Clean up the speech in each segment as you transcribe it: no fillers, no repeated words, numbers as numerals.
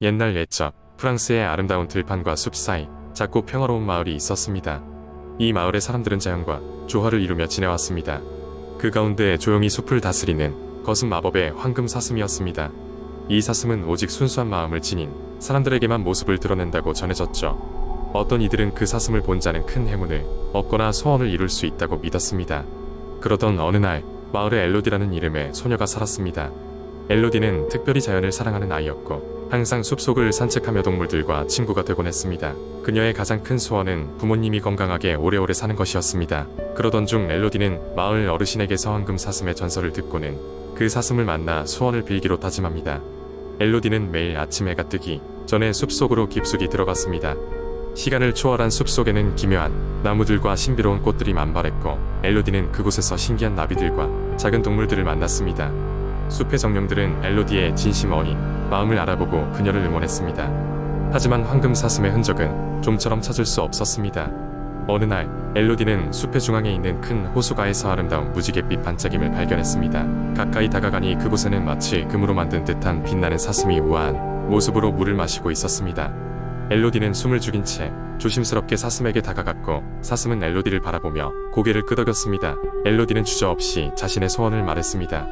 옛날 옛적 프랑스의 아름다운 들판과 숲 사이 작고 평화로운 마을이 있었습니다. 이 마을의 사람들은 자연과 조화를 이루며 지내왔습니다. 그 가운데 조용히 숲을 다스리는 거슴 마법의 황금 사슴이었습니다. 이 사슴은 오직 순수한 마음을 지닌 사람들에게만 모습을 드러낸다고 전해졌죠. 어떤 이들은 그 사슴을 본 자는 큰 행운을 얻거나 소원을 이룰 수 있다고 믿었습니다. 그러던 어느 날 마을에 엘로디라는 이름의 소녀가 살았습니다. 엘로디는 특별히 자연을 사랑하는 아이였고 항상 숲속을 산책하며 동물들과 친구가 되곤 했습니다. 그녀의 가장 큰 소원은 부모님이 건강하게 오래오래 사는 것이었습니다. 그러던 중 엘로디는 마을 어르신에게서 황금 사슴의 전설을 듣고는 그 사슴을 만나 소원을 빌기로 다짐합니다. 엘로디는 매일 아침 해가 뜨기 전에 숲속으로 깊숙이 들어갔습니다. 시간을 초월한 숲속에는 기묘한 나무들과 신비로운 꽃들이 만발했고 엘로디는 그곳에서 신기한 나비들과 작은 동물들을 만났습니다. 숲의 정령들은 엘로디의 진심 어린 마음을 알아보고 그녀를 응원했습니다. 하지만 황금 사슴의 흔적은 좀처럼 찾을 수 없었습니다. 어느 날 엘로디는 숲의 중앙에 있는 큰 호수가에서 아름다운 무지갯빛 반짝임을 발견했습니다. 가까이 다가가니 그곳에는 마치 금으로 만든 듯한 빛나는 사슴이 우아한 모습으로 물을 마시고 있었습니다. 엘로디는 숨을 죽인 채 조심스럽게 사슴에게 다가갔고 사슴은 엘로디를 바라보며 고개를 끄덕였습니다. 엘로디는 주저없이 자신의 소원을 말했습니다.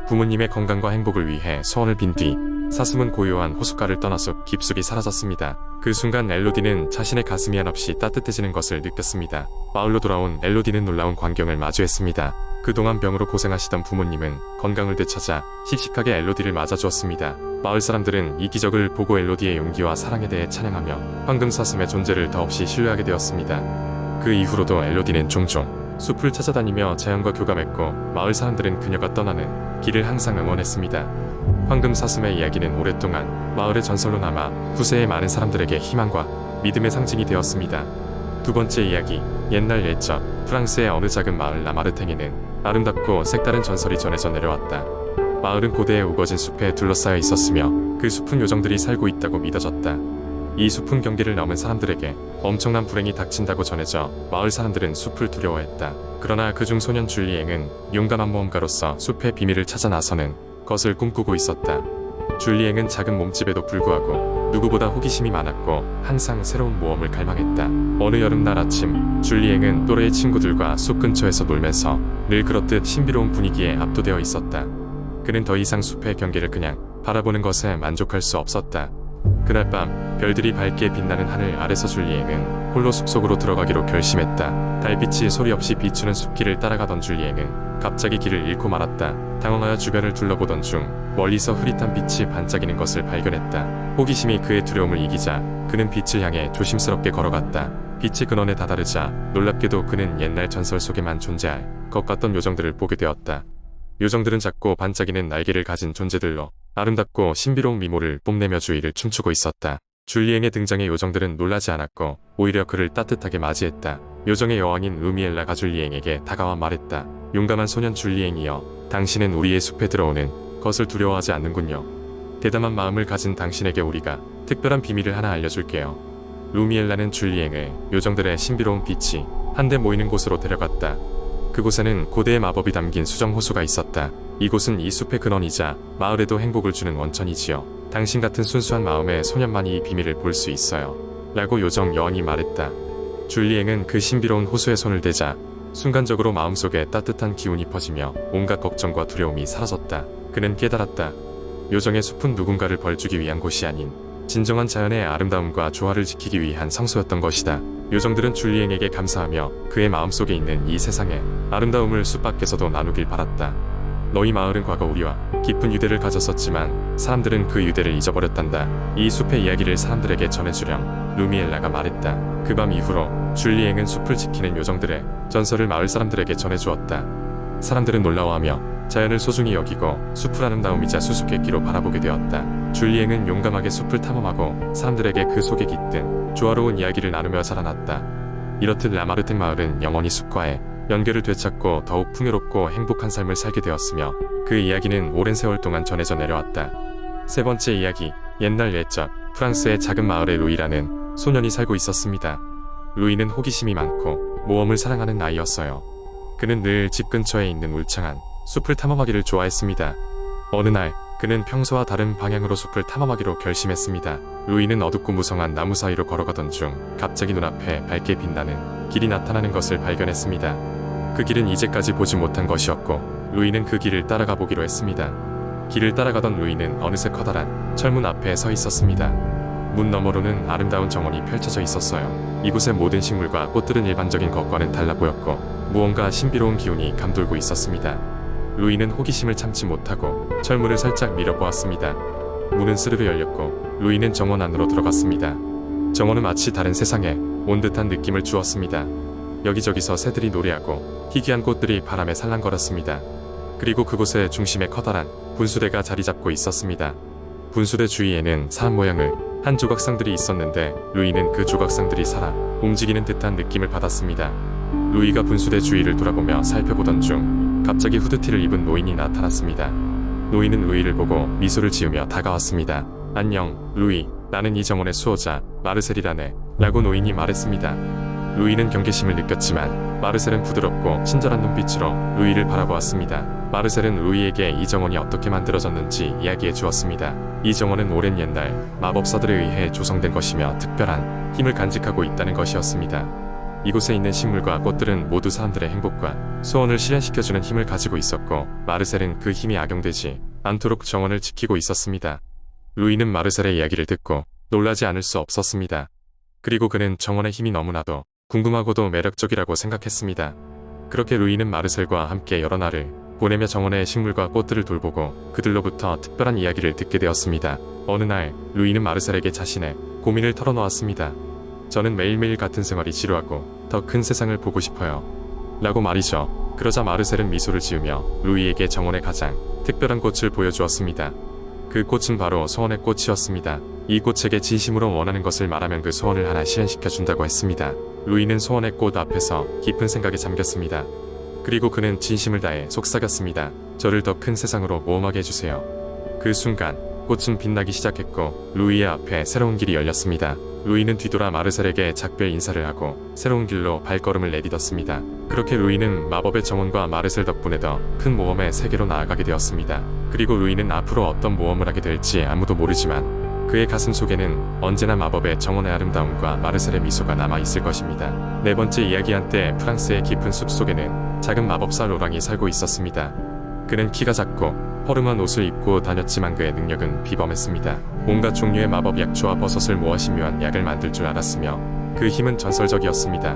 부모님의 건강과 행복을 위해 소원을 빈 뒤 사슴은 고요한 호숫가를 떠나 숲 깊숙이 사라졌습니다. 그 순간 엘로디는 자신의 가슴이 한없이 따뜻해지는 것을 느꼈습니다. 마을로 돌아온 엘로디는 놀라운 광경을 마주했습니다. 그동안 병으로 고생하시던 부모님은 건강을 되찾아 씩씩하게 엘로디를 맞아주었습니다. 마을 사람들은 이 기적을 보고 엘로디의 용기와 사랑에 대해 찬양하며 황금 사슴의 존재를 더없이 신뢰하게 되었습니다. 그 이후로도 엘로디는 종종 숲을 찾아다니며 자연과 교감했고 마을 사람들은 그녀가 떠나는 길을 항상 응원했습니다. 황금 사슴의 이야기는 오랫동안 마을의 전설로 남아 후세의 많은 사람들에게 희망과 믿음의 상징이 되었습니다. 두 번째 이야기, 옛날 옛적 프랑스의 어느 작은 마을 라마르탱에는 아름답고 색다른 전설이 전해져 내려왔다. 마을은 고대에 우거진 숲에 둘러싸여 있었으며 그 숲은 요정들이 살고 있다고 믿어졌다. 이 숲은 경계를 넘은 사람들에게 엄청난 불행이 닥친다고 전해져 마을 사람들은 숲을 두려워했다. 그러나 그중 소년 줄리앵은 용감한 모험가로서 숲의 비밀을 찾아 나서는 것을 꿈꾸고 있었다. 줄리앵은 작은 몸집에도 불구하고 누구보다 호기심이 많았고 항상 새로운 모험을 갈망했다. 어느 여름날 아침 줄리앵은 또래의 친구들과 숲 근처에서 놀면서 늘 그렇듯 신비로운 분위기에 압도되어 있었다. 그는 더 이상 숲의 경계를 그냥 바라보는 것에 만족할 수 없었다. 그날 밤 별들이 밝게 빛나는 하늘 아래서 줄리앵은 홀로 숲속으로 들어가기로 결심했다. 달빛이 소리 없이 비추는 숲길을 따라가던 줄리앵은 갑자기 길을 잃고 말았다. 당황하여 주변을 둘러보던 중 멀리서 흐릿한 빛이 반짝이는 것을 발견했다. 호기심이 그의 두려움을 이기자 그는 빛을 향해 조심스럽게 걸어갔다. 빛의 근원에 다다르자 놀랍게도 그는 옛날 전설 속에만 존재할 것 같던 요정들을 보게 되었다. 요정들은 작고 반짝이는 날개를 가진 존재들로 아름답고 신비로운 미모를 뽐내며 주위를 춤추고 있었다. 줄리앵의 등장에 요정들은 놀라지 않았고 오히려 그를 따뜻하게 맞이했다. 요정의 여왕인 루미엘라가 줄리앵에게 다가와 말했다. 용감한 소년 줄리앵이여, 당신은 우리의 숲에 들어오는 것을 두려워하지 않는군요. 대담한 마음을 가진 당신에게 우리가 특별한 비밀을 하나 알려줄게요. 루미엘라는 줄리앵을 요정들의 신비로운 빛이 한데 모이는 곳으로 데려갔다. 그곳에는 고대의 마법이 담긴 수정 호수가 있었다. 이곳은 이 숲의 근원이자 마을에도 행복을 주는 원천이지요. 당신 같은 순수한 마음의 소년만이 이 비밀을 볼 수 있어요. 라고 요정 여왕이 말했다. 줄리앵은 그 신비로운 호수에 손을 대자 순간적으로 마음속에 따뜻한 기운이 퍼지며 온갖 걱정과 두려움이 사라졌다. 그는 깨달았다. 요정의 숲은 누군가를 벌주기 위한 곳이 아닌 진정한 자연의 아름다움과 조화를 지키기 위한 성소였던 것이다. 요정들은 줄리앵에게 감사하며 그의 마음속에 있는 이 세상의 아름다움을 숲 밖에서도 나누길 바랐다. 너희 마을은 과거 우리와 깊은 유대를 가졌었지만 사람들은 그 유대를 잊어버렸단다. 이 숲의 이야기를 사람들에게 전해주렴. 루미엘라가 말했다. 그 밤 이후로 줄리앵은 숲을 지키는 요정들의 전설을 마을 사람들에게 전해주었다. 사람들은 놀라워하며 자연을 소중히 여기고 숲을 아름다움이자 수수께끼로 바라보게 되었다. 줄리앵은 용감하게 숲을 탐험하고 사람들에게 그 속에 깃든 조화로운 이야기를 나누며 자라났다. 이렇듯 라마르탱 마을은 영원히 숲과의 연결을 되찾고 더욱 풍요롭고 행복한 삶을 살게 되었으며 그 이야기는 오랜 세월 동안 전해져 내려왔다. 세 번째 이야기, 옛날 옛적 프랑스의 작은 마을에 루이라는 소년이 살고 있었습니다. 루이는 호기심이 많고 모험을 사랑하는 아이였어요. 그는 늘 집 근처에 있는 울창한 숲을 탐험하기를 좋아했습니다. 어느 날 그는 평소와 다른 방향으로 숲을 탐험하기로 결심했습니다. 루이는 어둡고 무성한 나무 사이로 걸어가던 중 갑자기 눈앞에 밝게 빛나는 길이 나타나는 것을 발견했습니다. 그 길은 이제까지 보지 못한 것이었고 루이는 그 길을 따라가 보기로 했습니다. 길을 따라가던 루이는 어느새 커다란 철문 앞에 서 있었습니다. 문 너머로는 아름다운 정원이 펼쳐져 있었어요. 이곳의 모든 식물과 꽃들은 일반적인 것과는 달라 보였고 무언가 신비로운 기운이 감돌고 있었습니다. 루이는 호기심을 참지 못하고 철문을 살짝 밀어보았습니다. 문은 스르르 열렸고 루이는 정원 안으로 들어갔습니다. 정원은 마치 다른 세상에 온 듯한 느낌을 주었습니다. 여기저기서 새들이 노래하고 희귀한 꽃들이 바람에 살랑거렸습니다. 그리고 그곳의 중심에 커다란 분수대가 자리 잡고 있었습니다. 분수대 주위에는 사람 모양의 한 조각상들이 있었는데 루이는 그 조각상들이 살아 움직이는 듯한 느낌을 받았습니다. 루이가 분수대 주위를 돌아보며 살펴보던 중 갑자기 후드티를 입은 노인이 나타났습니다. 노인은 루이를 보고 미소를 지으며 다가왔습니다. 안녕, 루이. 나는 이 정원의 수호자 마르셀이라네. 라고 노인이 말했습니다. 루이는 경계심을 느꼈지만 마르셀은 부드럽고 친절한 눈빛으로 루이를 바라보았습니다. 마르셀은 루이에게 이 정원이 어떻게 만들어졌는지 이야기해 주었습니다. 이 정원은 오랜 옛날 마법사들에 의해 조성된 것이며 특별한 힘을 간직하고 있다는 것이었습니다. 이곳에 있는 식물과 꽃들은 모두 사람들의 행복과 소원을 실현시켜주는 힘을 가지고 있었고 마르셀은 그 힘이 악용되지 않도록 정원을 지키고 있었습니다. 루이는 마르셀의 이야기를 듣고 놀라지 않을 수 없었습니다. 그리고 그는 정원의 힘이 너무나도 궁금하고도 매력적이라고 생각했습니다. 그렇게 루이는 마르셀과 함께 여러 날을 보내며 정원의 식물과 꽃들을 돌보고 그들로부터 특별한 이야기를 듣게 되었습니다. 어느 날 루이는 마르셀에게 자신의 고민을 털어놓았습니다. 저는 매일매일 같은 생활이 지루하고 더 큰 세상을 보고 싶어요. 라고 말이죠. 그러자 마르셀은 미소를 지으며 루이에게 정원의 가장 특별한 꽃을 보여주었습니다. 그 꽃은 바로 소원의 꽃이었습니다. 이 꽃에게 진심으로 원하는 것을 말하면 그 소원을 하나 실현시켜준다고 했습니다. 루이는 소원의 꽃 앞에서 깊은 생각에 잠겼습니다. 그리고 그는 진심을 다해 속삭였습니다. 저를 더 큰 세상으로 모험하게 해주세요. 그 순간 꽃은 빛나기 시작했고 루이의 앞에 새로운 길이 열렸습니다. 루이는 뒤돌아 마르셀에게 작별 인사를 하고 새로운 길로 발걸음을 내딛었습니다. 그렇게 루이는 마법의 정원과 마르셀 덕분에 더 큰 모험의 세계로 나아가게 되었습니다. 그리고 루이는 앞으로 어떤 모험을 하게 될지 아무도 모르지만 그의 가슴 속에는 언제나 마법의 정원의 아름다움과 마르셀의 미소가 남아있을 것입니다. 네 번째 이야기. 한때 프랑스의 깊은 숲 속에는 작은 마법사 로랑이 살고 있었습니다. 그는 키가 작고 허름한 옷을 입고 다녔지만 그의 능력은 비범했습니다. 온갖 종류의 마법 약초와 버섯을 모아 신묘한 약을 만들 줄 알았으며 그 힘은 전설적이었습니다.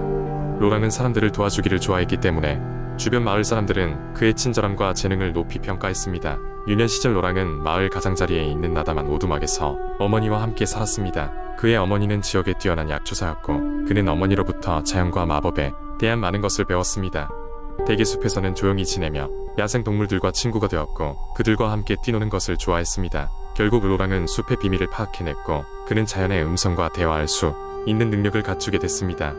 로랑은 사람들을 도와주기를 좋아했기 때문에 주변 마을 사람들은 그의 친절함과 재능을 높이 평가했습니다. 유년 시절 로랑은 마을 가장자리에 있는 나다만 오두막에서 어머니와 함께 살았습니다. 그의 어머니는 지역에 뛰어난 약초사였고 그는 어머니로부터 자연과 마법에 대한 많은 것을 배웠습니다. 대기숲에서는 조용히 지내며 야생동물들과 친구가 되었고 그들과 함께 뛰노는 것을 좋아했습니다. 결국 로랑은 숲의 비밀을 파악해냈고 그는 자연의 음성과 대화할 수 있는 능력을 갖추게 됐습니다.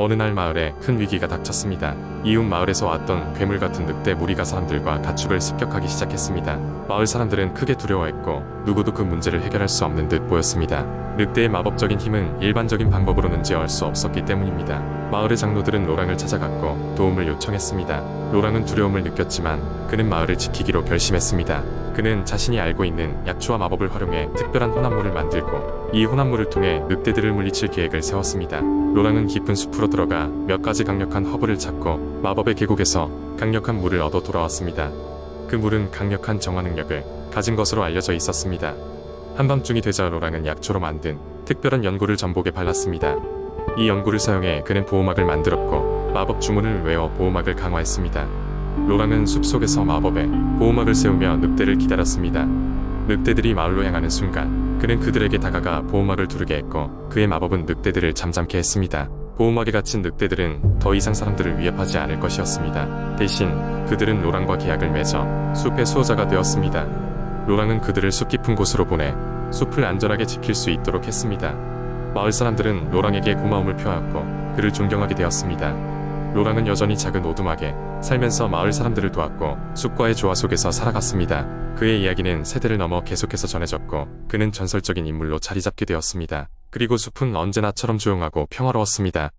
어느 날 마을에 큰 위기가 닥쳤습니다. 이웃 마을에서 왔던 괴물 같은 늑대 무리가 사람들과 가축을 습격하기 시작했습니다. 마을 사람들은 크게 두려워했고 누구도 그 문제를 해결할 수 없는 듯 보였습니다. 늑대의 마법적인 힘은 일반적인 방법으로는 제어할 수 없었기 때문입니다. 마을의 장로들은 로랑을 찾아갔고 도움을 요청했습니다. 로랑은 두려움을 느꼈지만 그는 마을을 지키기로 결심했습니다. 그는 자신이 알고 있는 약초와 마법을 활용해 특별한 혼합물을 만들고 이 혼합물을 통해 늑대들을 물리칠 계획을 세웠습니다. 로랑은 깊은 숲으로 들어가 몇 가지 강력한 허브를 찾고 마법의 계곡에서 강력한 물을 얻어 돌아왔습니다. 그 물은 강력한 정화 능력을 가진 것으로 알려져 있었습니다. 한밤중이 되자 로랑은 약초로 만든 특별한 연고를 전복에 발랐습니다. 이 연고를 사용해 그는 보호막을 만들었고 마법 주문을 외워 보호막을 강화했습니다. 로랑은 숲속에서 마법의 보호막을 세우며 늑대를 기다렸습니다. 늑대들이 마을로 향하는 순간 그는 그들에게 다가가 보호막을 두르게 했고 그의 마법은 늑대들을 잠잠케 했습니다. 보호막에 갇힌 늑대들은 더 이상 사람들을 위협하지 않을 것이었습니다. 대신 그들은 로랑과 계약을 맺어 숲의 수호자가 되었습니다. 로랑은 그들을 숲 깊은 곳으로 보내 숲을 안전하게 지킬 수 있도록 했습니다. 마을 사람들은 로랑에게 고마움을 표하였고 그를 존경하게 되었습니다. 로랑은 여전히 작은 오두막에 살면서 마을 사람들을 도왔고 숲과의 조화 속에서 살아갔습니다. 그의 이야기는 세대를 넘어 계속해서 전해졌고 그는 전설적인 인물로 자리 잡게 되었습니다. 그리고 숲은 언제나처럼 조용하고 평화로웠습니다.